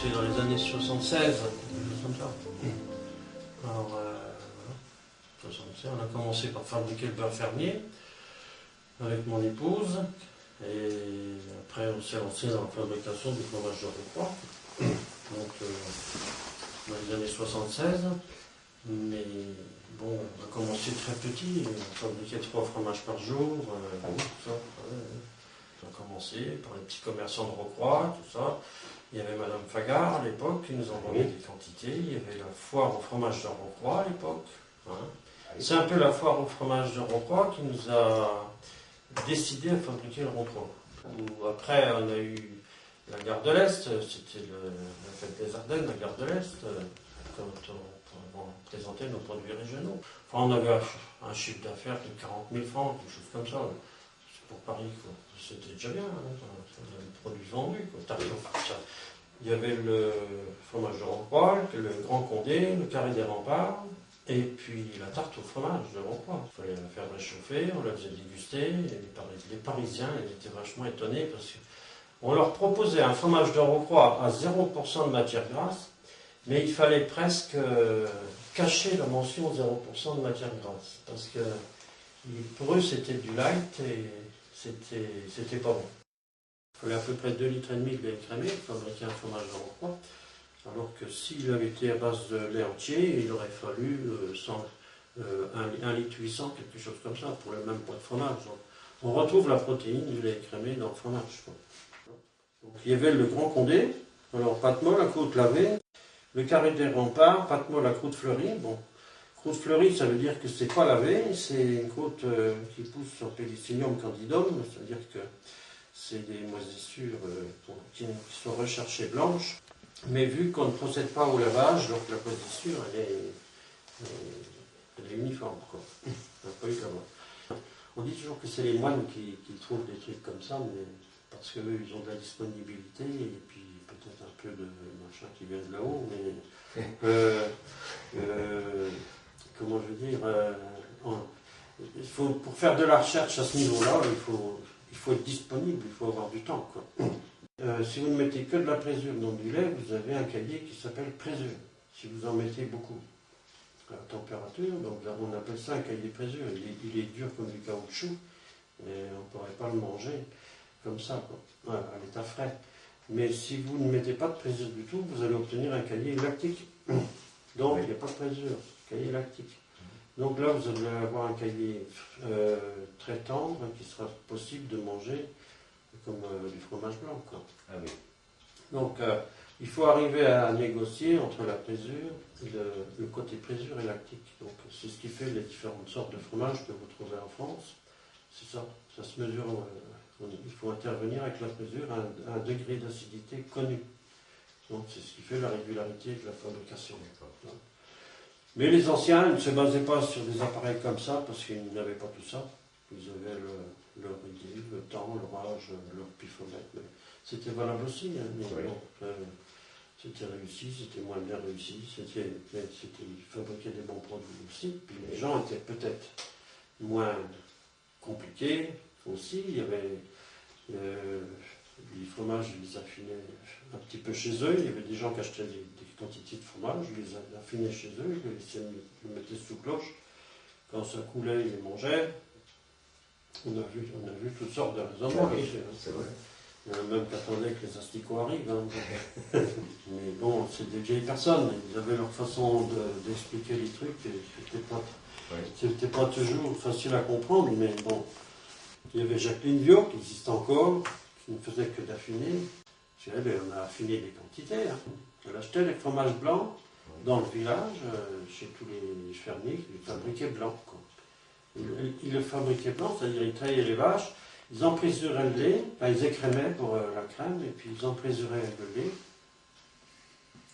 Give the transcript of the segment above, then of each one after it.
commencé dans les années 76, quelque chose comme ça. Alors, voilà. 76, on a commencé par fabriquer le beurre fermier avec mon épouse. Et après, on s'est lancé dans la fabrication du fromage de Roquefort. Donc, dans les années 76. Mais bon, on a commencé très petit. On fabriquait 3 fromages par jour. Tout ça. On a commencé par les petits commerçants de Rocroi, tout ça. Il y avait Madame Fagard à l'époque qui nous envoyait des quantités. Il y avait la foire au fromage de Rocroi à l'époque. Hein. C'est un peu la foire au fromage de Rocroi qui nous a décidé à fabriquer le Rocroi. Après, on a eu la gare de l'Est, c'était la fête des Ardennes, la gare de l'Est, quand on présentait nos produits régionaux. Enfin, on avait un chiffre d'affaires de 40 000 francs, quelque chose comme ça. C'est pour Paris, quoi. C'était déjà bien, hein, le produit vendu, quoi. Il y avait le fromage de Rocroi, le Grand Condé, le carré des remparts, et puis la tarte au fromage de Rocroi. Il fallait la faire réchauffer, on la faisait déguster, et les Parisiens ils étaient vachement étonnés parce qu'on leur proposait un fromage de Rocroi à 0% de matière grasse, mais il fallait presque cacher la mention 0% de matière grasse, parce que pour eux c'était du light et c'était pas bon. Il fallait à peu près 2,5 litres de lait écrémé pour fabriquer un fromage de Rocroi. Alors que s'il avait été à base de lait entier, il aurait fallu 1,8 litre, quelque chose comme ça, pour le même poids de fromage. Donc, on retrouve la protéine du lait écrémé dans le fromage. Donc, il y avait le Grand Condé, alors pâte molle à croûte lavée, le carré des remparts, pâte molle à croûte fleurie. Bon, croûte fleurie, ça veut dire que c'est pas lavé, c'est une croûte qui pousse sur Pédicillium candidum, c'est-à-dire que c'est des moisissures qui sont recherchées blanches. Mais vu qu'on ne procède pas au lavage, donc la moisissure, elle est uniforme, quoi. On n'a pas eu qu'à voir. On dit toujours que c'est les moines qui trouvent des trucs comme ça, mais parce qu'eux, ils ont de la disponibilité, et puis peut-être un peu de machin qui vient de là-haut, mais comment je veux dire, pour faire de la recherche à ce niveau-là, il faut être disponible, il faut avoir du temps, quoi. Si vous ne mettez que de la présure dans du lait, vous avez un cahier qui s'appelle présure. Si vous en mettez beaucoup à la température, donc là, on appelle ça un cahier présure. Il est dur comme du caoutchouc, et on ne pourrait pas le manger comme ça, quoi. Voilà, à l'état frais. Mais si vous ne mettez pas de présure du tout, vous allez obtenir un cahier lactique. Donc il n'y a pas de présure, cahier lactique. Donc là, vous allez avoir un cahier très tendre qui sera possible de manger comme du fromage blanc, quoi. Ah oui. Donc, il faut arriver à négocier entre la présure, le côté présure et lactique. Donc, c'est ce qui fait les différentes sortes de fromages que vous trouvez en France. C'est ça, ça se mesure. Il faut intervenir avec la présure à un degré d'acidité connu. Donc, c'est ce qui fait la régularité de la fabrication. Mais les anciens ne se basaient pas sur des appareils comme ça parce qu'ils n'avaient pas tout ça. Ils avaient leur idée, le temps, l'orage, leur pifomètre. Mais c'était valable aussi. Hein, mais oui. bon, c'était réussi, c'était moins bien réussi. Ils fabriquaient des bons produits aussi. Puis les gens étaient peut-être moins compliqués aussi. Il y avait les fromages, ils les affinaient un petit peu chez eux. Il y avait des gens qui achetaient des quantités de fromage, ils les affinaient chez eux, ils les mettaient sous cloche. Quand ça coulait, ils les mangeaient. On a vu toutes sortes de raisonnements. Oui, c'est vrai. Il y en a même qui attendaient que les asticots arrivent. Hein. Mais bon, c'est des vieilles personnes. Ils avaient leur façon d'expliquer les trucs. Et c'était pas toujours facile à comprendre. Mais bon, il y avait Jacqueline Viau qui existe encore, qui ne faisait que d'affiner. On a affiné des quantités. Hein. Elle achetait les fromages blancs dans le village, chez tous les fermiers qui les fabriquaient blancs. Quoi. Ils le fabriquaient blanc, c'est-à-dire ils traillaient les vaches, ils emprisuraient le lait, enfin, ils écrémaient pour la crème, et puis ils emprisuraient le lait.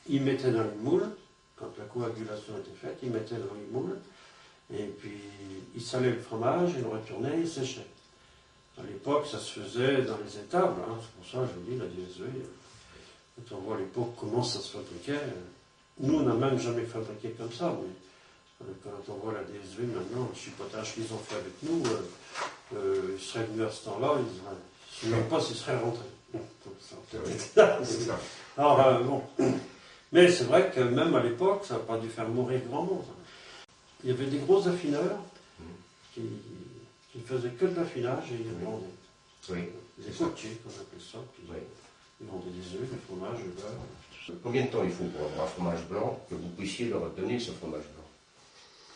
Ils mettaient dans les moules, quand la coagulation était faite, ils mettaient dans les moules, et puis ils salaient le fromage, ils le retournaient, ils séchaient. À l'époque, ça se faisait dans les étables, hein. C'est pour ça que je vous dis, la DSV, quand on voit à l'époque comment ça se fabriquait, nous on n'a même jamais fabriqué comme ça, mais quand on voit la DSV maintenant, le chipotage qu'ils ont fait avec nous, ils seraient venus à ce temps-là, je ne sais même pas s'ils seraient rentrés. C'est ça. Alors, bon. Mais c'est vrai que même à l'époque, ça n'a pas dû faire mourir grand monde. Il y avait des gros affineurs qui faisaient que de l'affinage et ils vendaient. Oui. Des courtiers, qu'on appelle ça. Puis Oui. ils vendaient des œufs, du fromage, du beurre. Combien de temps il faut pour avoir un fromage blanc que vous puissiez leur donner ce fromage blanc?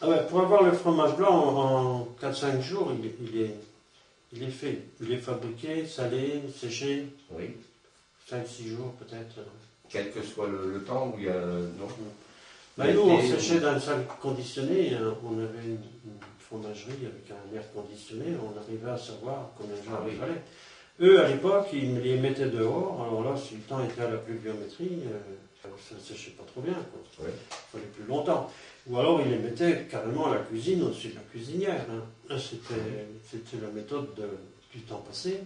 Ah ouais, pour avoir le fromage blanc, en 4-5 jours, il est fait. Il est fabriqué, salé, séché. Oui. 5-6 jours peut-être. Quel que soit le temps où il y a... Non. Ben, nous, on séchait dans une salle conditionnée. On avait une fromagerie avec un air conditionné. On arrivait à savoir combien de jours il fallait. Eux, à l'époque, ils les mettaient dehors. Alors là, si le temps était à la pluviométrie, ça ne séchait pas trop bien. Il fallait plus longtemps. Ou alors, ils les mettaient carrément à la cuisine, au-dessus de la cuisinière. Hein. C'était la méthode du temps passé.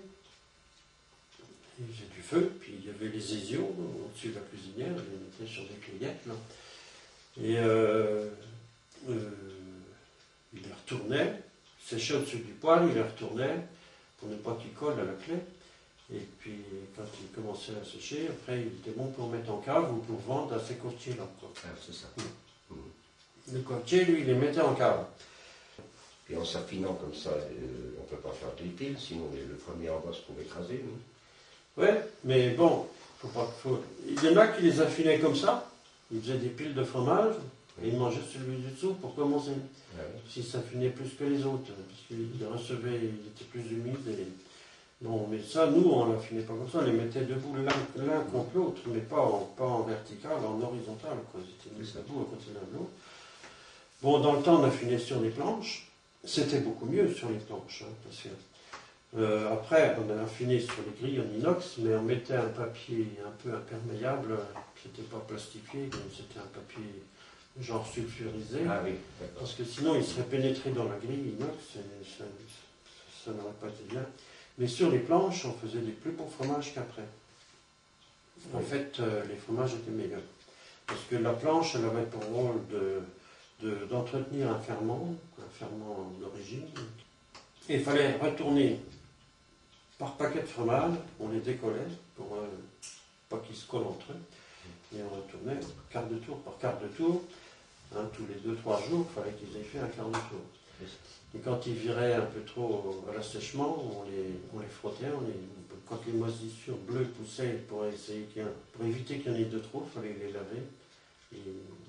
Il faisait du feu, puis il y avait les ésiaux au-dessus de la cuisinière, ils les mettaient sur des cueillettes. Là. Et il les retournait, séchait au-dessus du poêle, il les retournait pour ne pas qu'ils collent à la clé. Et puis quand il commençait à sécher, après il était bon pour mettre en cave ou pour vendre à ces courtiers-là. Ah, c'est ça. Le courtier, lui, il les mettait en cave. Et en s'affinant comme ça, on ne peut pas faire des piles, sinon le premier en bas se trouve écrasé. Oui, mais bon, il y en a qui les affinaient comme ça. Ils faisaient des piles de fromage et ils mangeaient celui du dessous pour commencer. Ah oui. S'ils s'affinaient plus que les autres, parce qu'ils recevaient, ils étaient plus humides. Bon, mais ça, nous, on ne l'affinait pas comme ça. On les mettait debout l'un contre l'autre, mais pas en vertical, en horizontal. Quoi. Ils étaient mis debout à côté l'un de l'autre. Bon, dans le temps, on affinait sur les planches. C'était beaucoup mieux sur les planches, hein, parce que après, on a affiné sur les grilles en inox, mais on mettait un papier un peu imperméable, c'était pas plastifié, mais c'était un papier genre sulfurisé. Ah oui, parce que sinon il serait pénétré dans la grille inox et ça n'aurait pas été bien. Mais sur les planches, on faisait des plus beaux fromages qu'après. En fait, les fromages étaient meilleurs. Parce que la planche, elle avait pour rôle d'entretenir un ferment d'origine. Et il fallait retourner par paquet de fromage, on les décollait pour pas qu'ils se collent entre eux. Et on retournait quart de tour par quart de tour. Hein, tous les 2-3 jours, il fallait qu'ils aient fait un quart de tour. Et quand ils viraient un peu trop à l'assèchement, on les frottait. Quand les moisissures bleues poussaient, pour éviter qu'il y en ait de trop, il fallait les laver.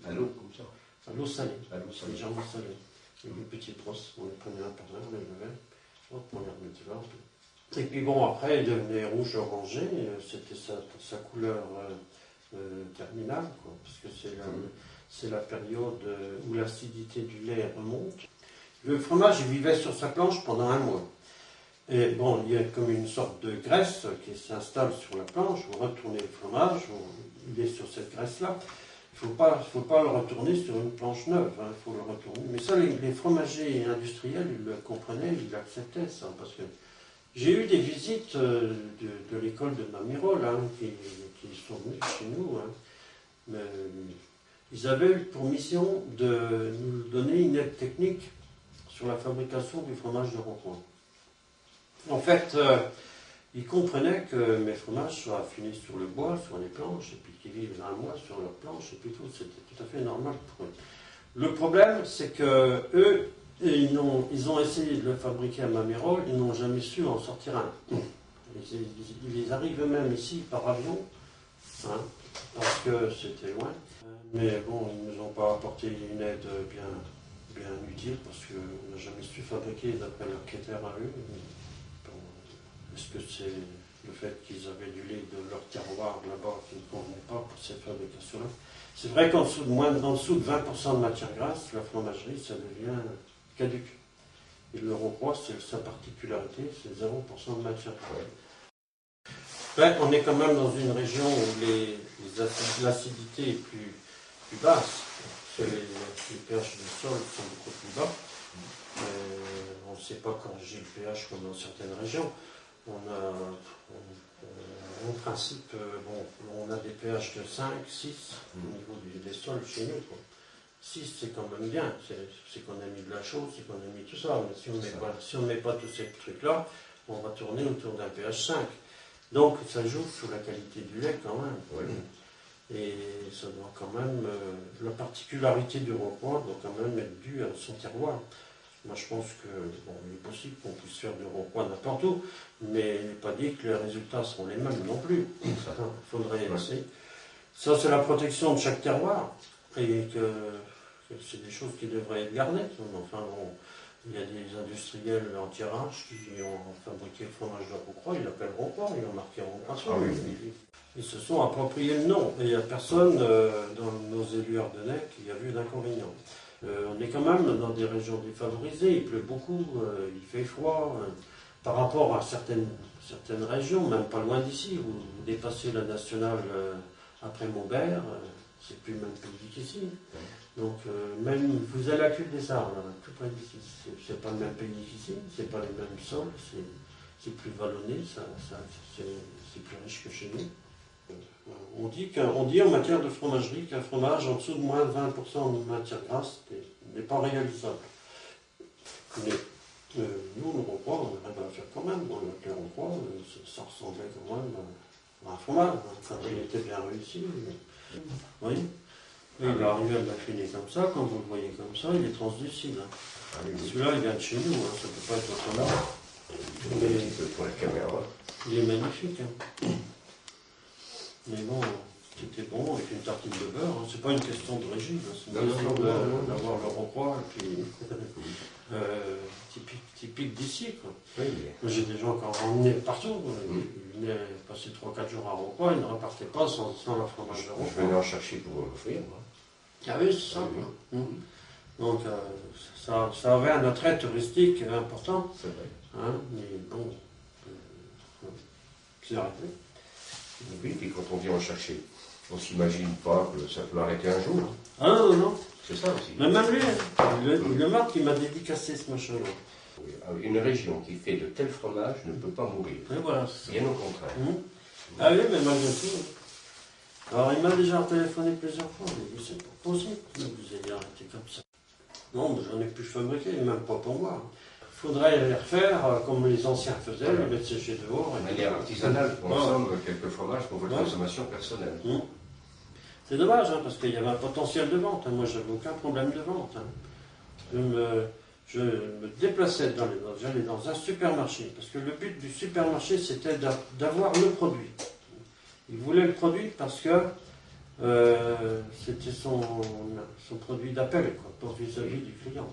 À l'eau, comme ça. À l'eau salée. À l'eau salée. Légèrement salée. Avec une petite brosse, on les prenait un par un, on les lavait. Hop, on les remettait là. Et puis bon, après, il devenait rouge-orangé, c'était sa couleur terminale, quoi, parce que c'est la période où l'acidité du lait remonte. Le fromage, il vivait sur sa planche pendant 1 mois. Et bon, il y a comme une sorte de graisse qui s'installe sur la planche, vous retournez le fromage, il est sur cette graisse-là. Il ne faut pas le retourner sur une planche neuve, hein, il faut le retourner. Mais ça, les fromagers industriels, ils le comprenaient, ils acceptaient ça, parce que j'ai eu des visites de l'école de Mamirol qui sont venus chez nous. Hein. Mais, ils avaient eu pour mission de nous donner une aide technique sur la fabrication du fromage de Roquefort. En fait, ils comprenaient que mes fromages soient affinés sur le bois, sur les planches, et puis qu'ils vivent 1 mois sur leurs planches, et puis tout. C'était tout à fait normal pour eux. Le problème, c'est que eux, ils ont essayé de le fabriquer à Mamirol, ils n'ont jamais su en sortir un. Ils arrivent eux-mêmes ici par avion, hein, parce que c'était loin. Mais bon, ils ne nous ont pas apporté une aide bien utile, parce qu'on n'a jamais su fabriquer d'après leurs critères à eux. Bon, est-ce que c'est le fait qu'ils avaient du lait de leur terroir là-bas qui ne convenait pas pour cette fabrication-là? C'est vrai qu'en dessous de 20% de matière grasse, la fromagerie, ça devient caduque. Et le Roquefort, c'est sa particularité, c'est 0% de matière grasse. Ben, on est quand même dans une région où l'acidité est plus basse. Les pH du sol sont beaucoup plus bas. On ne sait pas corriger le pH comme dans certaines régions. En principe, on a des pH de 5, 6 au niveau des sols chez nous. Quoi. 6, c'est quand même bien. C'est qu'on a mis de la chaux, c'est qu'on a mis tout ça. Mais si on ne met pas tous ces trucs-là, on va tourner autour d'un pH 5. Donc ça joue sur la qualité du lait quand même. Oui. Et ça doit quand même, la particularité du Rocroi doit quand même être due à son terroir. Moi je pense que, bon, il est possible qu'on puisse faire du Rocroi n'importe où, mais il n'est pas dit que les résultats seront les mêmes non plus. Il faudrait essayer. Ça c'est la protection de chaque terroir, et que c'est des choses qui devraient être gardées. Enfin bon, il y a des industriels anti-arrache qui ont fabriqué le fromage de Rocroi, ils l'appellent Rocroi, ils ont marqué Rocroi. Ah oui. Ils se sont appropriés le nom, et il n'y a personne dans nos élus ardennais qui a vu d'inconvénient. On est quand même dans des régions défavorisées, il pleut beaucoup, il fait froid. Par rapport à certaines régions, même pas loin d'ici, vous dépassez la nationale après Maubert, c'est plus le même pays qu'ici. Donc même, vous allez à Cul des Arts, tout près d'ici, c'est pas le même pays qu'ici, c'est pas les mêmes sols, c'est plus vallonné, c'est plus riche que chez nous. On dit en matière de fromagerie qu'un fromage en dessous de moins de 20% de matière grasse n'est pas réalisable. Mais nous, le Rocroi, on arrive à le faire quand même. Le Rocroi, ça ressemblait quand même à un fromage, quand il était bien réussi. Oui. Et il est arrivé à l'affiner comme ça, quand vous le voyez comme ça, il est translucide. Celui-là, il vient de chez nous, ça ne peut pas être autrement. Mais pour la caméra. il est magnifique. Mais bon, c'était bon avec une tartine de beurre. C'est pas une question de régime, c'est une question d'avoir le Rocroi et puis typique d'ici. Oui. J'ai des gens qui en emmenaient partout. Ils venaient passer 3-4 jours à Rocroi, ils ne repartaient pas sans la fromage de Rocroi. Je venais en chercher pour l'offrir, moi. Ah oui, c'est ça. Donc ça avait un attrait touristique important. C'est vrai. Hein, mais bon, c'est arrêté. Oui, puis quand on vient en chercher, on ne s'imagine pas que ça peut arrêter un jour. Ah non, non. C'est ça aussi. Mais même lui, le marque, il m'a dédicacé ce machin-là. Oui, une région qui fait de tels fromages ne peut pas mourir. Et voilà. Bien au contraire. Ah oui, mais malgré tout. Alors il m'a déjà téléphoné plusieurs fois, il m'a dit c'est pas possible que vous ayez arrêté comme ça. Non, mais j'en ai plus fabriqué, même pas pour moi. Il faudrait les refaire comme les anciens faisaient, les mettre sécher dehors. De manière artisanale, pour ensemble quelques fromages pour votre consommation personnelle. C'est dommage, parce qu'il y avait un potentiel de vente. Moi, j'avais aucun problème de vente. Je me déplaçais, j'allais dans un supermarché, parce que le but du supermarché, c'était d'avoir le produit. Il voulait le produit parce que c'était son produit d'appel, pour vis-à-vis du client.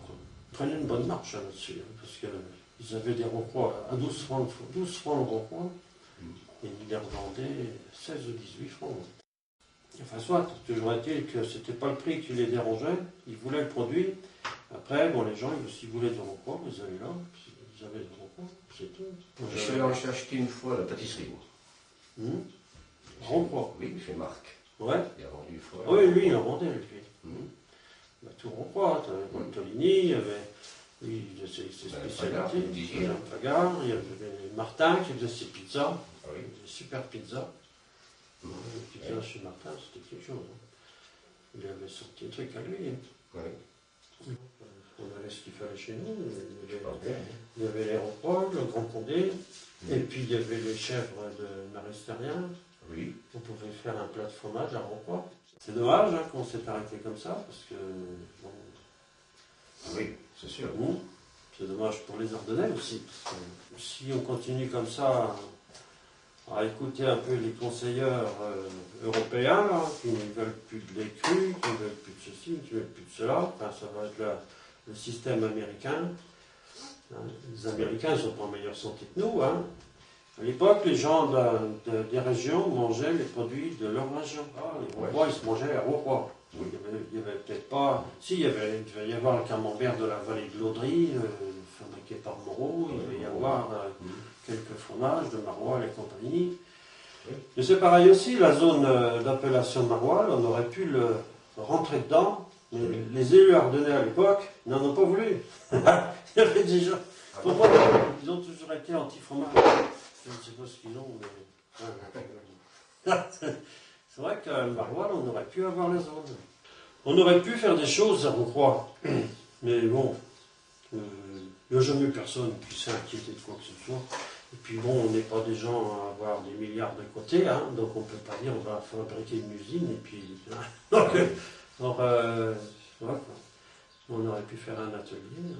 Ils prenaient une bonne marche là-dessus, parce qu'ils avaient des Rocroi à 12 francs le Rocroi, et ils les revendaient 16 ou 18 francs. Enfin, soit, toujours est-il que c'était pas le prix qui les dérangeait, ils voulaient le produit. Après, bon, les gens, s'ils voulaient du Rocroi, ils allaient là, ils avaient du Rocroi, c'est tout. Je suis allé en acheter une fois à la pâtisserie. Rocroi. Oui, chez Marc. Ouais. Il a vendu une fois. Oui, lui, il en vendait, lui. Tout Rocroi, tu avais Montolini, il y avait ses spécialités, il y avait Pagar, il y avait Martin qui faisait ses pizzas, des super pizzas. Les pizzas chez Martin, c'était quelque chose. Il avait sorti un truc à lui. On avait ce qu'il fallait chez nous. Il y avait les Rocroi, le Grand Condé, et puis il y avait les chèvres de Maristérien. Oui. On pouvait faire un plat de fromage à Rocroi. C'est dommage qu'on s'est arrêté comme ça, parce que... Bon, oui, c'est sûr. C'est dommage pour les Ardennais aussi. Parce que si on continue comme ça à écouter un peu les conseilleurs européens, là, qui ne veulent plus de lait cru, qui ne veulent plus de ceci, qui ne veulent plus de cela, enfin, ça va être le système américain. Les Américains ne sont pas en meilleure santé que nous. À l'époque, les gens des régions mangeaient les produits de leur région. Les Rocroi, ils se mangeaient à Rocroi. Il y avait peut-être pas... Si, il devait y avoir le camembert de la vallée de l'Audry, fabriqué par Moreau. Il devait y avoir quelques fromages de Maroilles et compagnie. Et c'est pareil aussi, la zone d'appellation de Maroilles, on aurait pu rentrer dedans. Mais les élus ardennais à l'époque n'en ont pas voulu. Il y avait des gens... Ils ont toujours été anti-fromage. Je ne sais pas ce qu'ils ont, mais... C'est vrai qu'à Maroilles, on aurait pu avoir la zone. On aurait pu faire des choses à Rocroi. Mais bon, il n'y a jamais eu personne qui s'est inquiété de quoi que ce soit. Et puis bon, on n'est pas des gens à avoir des milliards de côté, hein, donc on ne peut pas dire on va fabriquer une usine et puis... donc, voilà, quoi. On aurait pu faire un atelier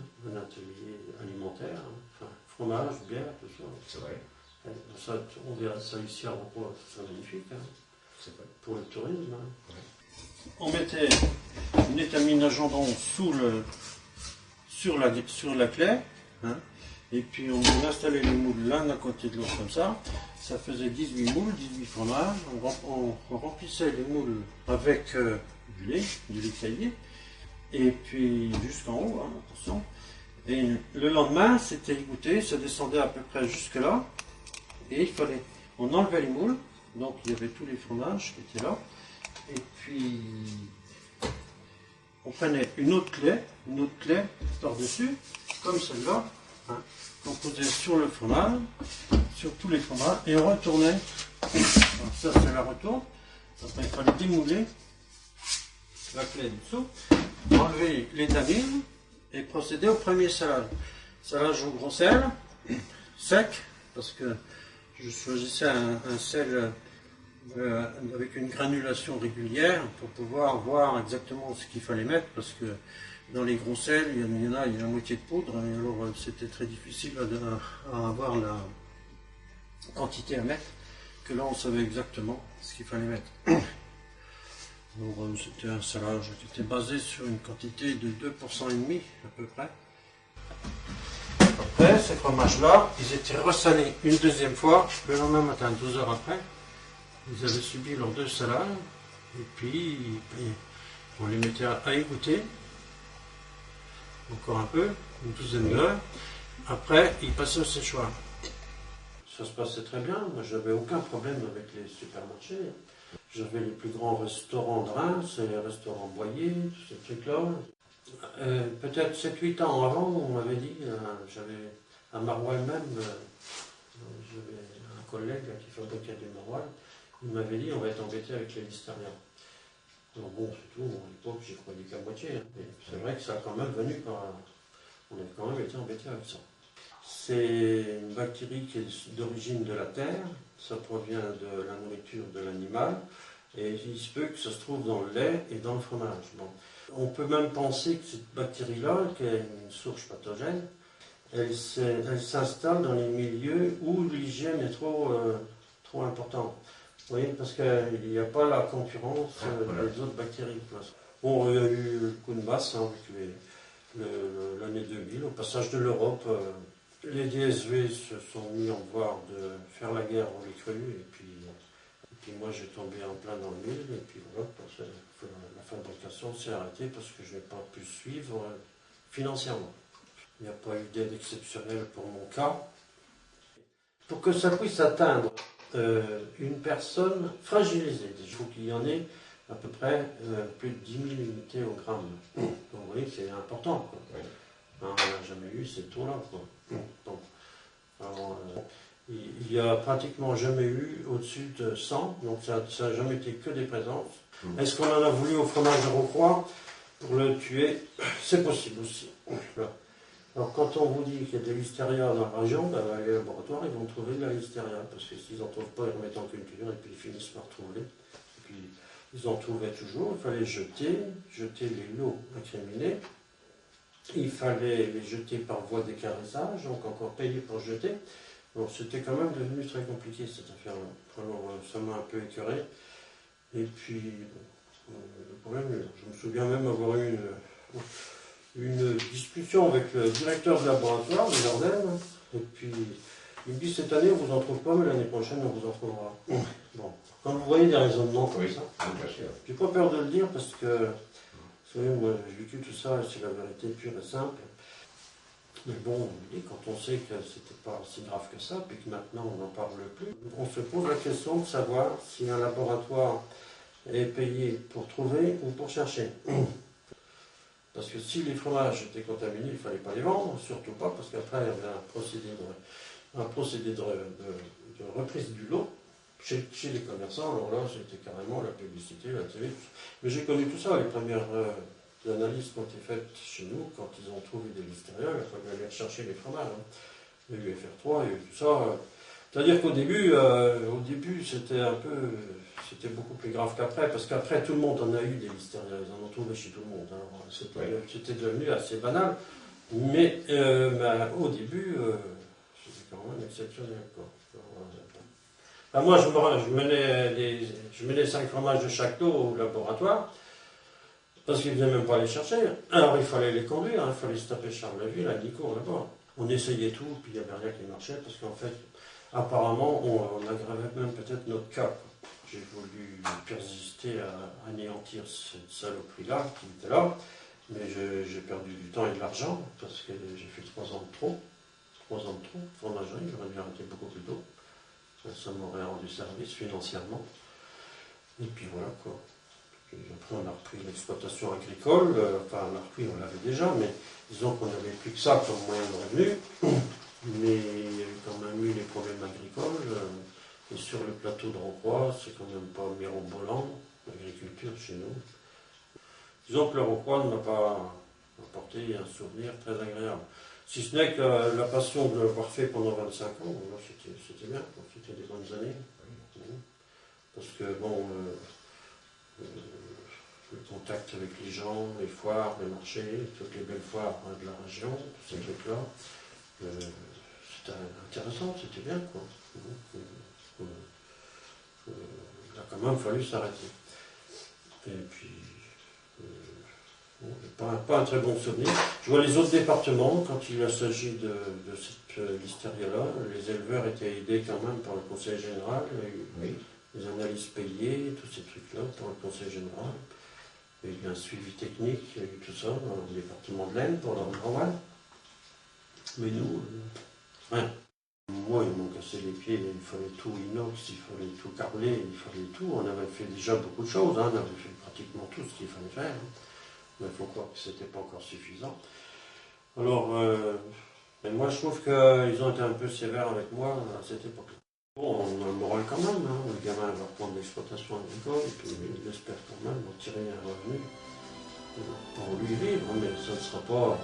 alimentaire, hein, enfin, fromage, bière, tout ça. C'est vrai. Ça, on verra ça ici à Rocroi, c'est magnifique, hein, C'est vrai. pour le tourisme. Hein. Ouais. On mettait une étamine à jambon sur la clé, hein, et puis on installait les moules l'un à côté de l'autre comme ça. Ça faisait 18 moules, 18 fromages. On remplissait les moules avec du lait caillé, et puis jusqu'en haut, hein, attention. Et le lendemain, c'était égoutté, ça descendait à peu près jusque là, et on enlevait les moules, donc il y avait tous les fromages qui étaient là, et puis on prenait une autre clé par-dessus, comme celle-là, hein, qu'on posait sur le fromage, sur tous les fromages, et on retournait. Alors ça, c'est la retourne. Après, il fallait démouler la clé dessous, enlever l'étamine et procéder au premier salage. Salage au gros sel, sec, parce que je choisissais un sel avec une granulation régulière pour pouvoir voir exactement ce qu'il fallait mettre, parce que dans les gros sels, il y a la moitié de poudre, et alors c'était très difficile à avoir la quantité à mettre, que là on savait exactement ce qu'il fallait mettre. Donc c'était un salage qui était basé sur une quantité de 2% et demi à peu près. Après, ces fromages-là, ils étaient ressalés une deuxième fois, le lendemain matin, 12 heures après. Ils avaient subi leurs 2 salages, et puis on les mettait à égoutter, encore un peu, une douzaine d'heures. Après, ils passaient au séchoir. Ça se passait très bien, moi j'avais aucun problème avec les supermarchés. J'avais les plus grands restaurants de Reims, les restaurants Boyer, tous ces trucs-là. Peut-être 7-8 ans avant, on m'avait dit, j'avais à Maroilles même, j'avais un collègue qui fabriquait du maroilles, il m'avait dit on va être embêté avec les listeria. Donc bon, c'est tout, à l'époque j'y croyais qu'à moitié, hein. Mais c'est vrai que ça a quand même venu par... On a quand même été embêté avec ça. C'est une bactérie qui est d'origine de la terre, ça provient de la nourriture de l'animal, et il se peut que ça se trouve dans le lait et dans le fromage. Bon. On peut même penser que cette bactérie-là, qui est une source pathogène, elle s'installe dans les milieux où l'hygiène est trop importante. Vous voyez, parce qu'il n'y a pas la concurrence des autres bactéries. Bon, il y a eu le coup de masse hein, avec l'année 2000, au passage de l'Europe. Les DSV se sont mis en devoir de faire la guerre, on les cru, et puis moi j'ai tombé en plein dans le mille, et puis voilà, la fabrication s'est arrêtée parce que je n'ai pas pu suivre financièrement. Il n'y a pas eu d'aide exceptionnelle pour mon cas. Pour que ça puisse atteindre une personne fragilisée, il faut qu'il y en ait à peu près plus de 10 000 unités au gramme. Donc vous voyez, c'est important, quoi. On n'a jamais eu ces taux-là, quoi. Donc, alors, il n'y a pratiquement jamais eu au-dessus de 100, donc ça n'a jamais été que des présences. Est-ce qu'on en a voulu au fromage de Rocroi pour le tuer? C'est possible aussi. Alors quand on vous dit qu'il y a des listeria dans la région, ben, les laboratoires ils vont trouver de la listeria, parce que s'ils n'en trouvent pas, ils remettent en culture et puis ils finissent par trouver. Et puis ils en trouvaient toujours, il fallait jeter les lots incriminés. Il fallait les jeter par voie d'équarrissage, donc encore payer pour jeter. Donc c'était quand même devenu très compliqué cette affaire-là. Alors ça m'a un peu écœuré. Et puis, le problème, je me souviens même avoir eu une discussion avec le directeur du laboratoire de Ardennes. Et puis, il me dit cette année on ne vous en trouve pas, mais l'année prochaine on vous en trouvera. Bon, quand vous voyez des raisonnements comme ça, j'ai pas peur de le dire parce que. Vous savez, moi j'ai vécu tout ça, c'est la vérité pure et simple. Mais bon, quand on sait que c'était pas si grave que ça, puis que maintenant on n'en parle plus, on se pose la question de savoir si un laboratoire est payé pour trouver ou pour chercher. Parce que si les fromages étaient contaminés, il ne fallait pas les vendre, surtout pas, parce qu'après il y avait un procédé de reprise du lot. Chez les commerçants, alors là, c'était carrément la publicité, la télé. Mais j'ai connu tout ça, les premières analyses qui ont été faites chez nous, quand ils ont trouvé des listeria, il fallait aller chercher les fromages. Hein. Il y a eu FR3, il y a eu tout ça. C'est-à-dire qu'au début, c'était c'était beaucoup plus grave qu'après, parce qu'après, tout le monde en a eu des listeria, ils en ont trouvé chez tout le monde. Alors, c'était devenu assez banal, mais au début, c'était quand même exceptionnel, quoi. Alors, moi, je menais 5 fromages de chaque lot au laboratoire, parce qu'ils ne venaient même pas les chercher. Alors, il fallait les conduire, il fallait se taper Charleville, à Nicourt, là-bas. On essayait tout, puis il n'y avait rien qui marchait, parce qu'en fait, apparemment, on aggravait même peut-être notre cas, quoi. J'ai voulu persister à anéantir cette saloperie-là, qui était là, mais j'ai perdu du temps et de l'argent, parce que j'ai fait 3 ans de trop. 3 ans de trop, fromagerie, j'aurais dû arrêter beaucoup plus tôt. Ça m'aurait rendu service financièrement. Et puis voilà, quoi. Et après, on a repris l'exploitation agricole, enfin, on l'a repris, on l'avait déjà, mais disons qu'on n'avait plus que ça comme moyen de revenu. Mais il y a eu quand même eu les problèmes agricoles. Et sur le plateau de Rocroi, c'est quand même pas mirobolant, l'agriculture chez nous. Disons que le Rocroi ne m'a pas apporté un souvenir très agréable. Si ce n'est que la passion de l'avoir fait pendant 25 ans, c'était bien, c'était des bonnes années. Parce que bon, le contact avec les gens, les foires, les marchés, toutes les belles foires de la région, tous ces trucs-là, c'était intéressant, c'était bien, quoi. Il a quand même fallu s'arrêter. Et puis, pas un très bon souvenir. Je vois les autres départements, quand il s'agit de cette listeria-là, les éleveurs étaient aidés quand même par le conseil général, les analyses payées, tous ces trucs-là, par le conseil général. Il y a eu un suivi technique, il y a eu tout ça dans le département de l'Aisne pour leur normal. Mais nous, rien. Moi, ils m'ont cassé les pieds, il fallait tout inox, il fallait tout carreler, il fallait tout. On avait fait déjà beaucoup de choses, on avait fait pratiquement tout ce qu'il fallait faire. Mais il faut croire que ce n'était pas encore suffisant. Alors, moi je trouve qu'ils ont été un peu sévères avec moi à cette époque-là. Bon, on a le moral quand même, hein. Le gamin va reprendre l'exploitation agricole, et puis il espère quand même en tirer un revenu pour lui vivre, mais ça ne sera pas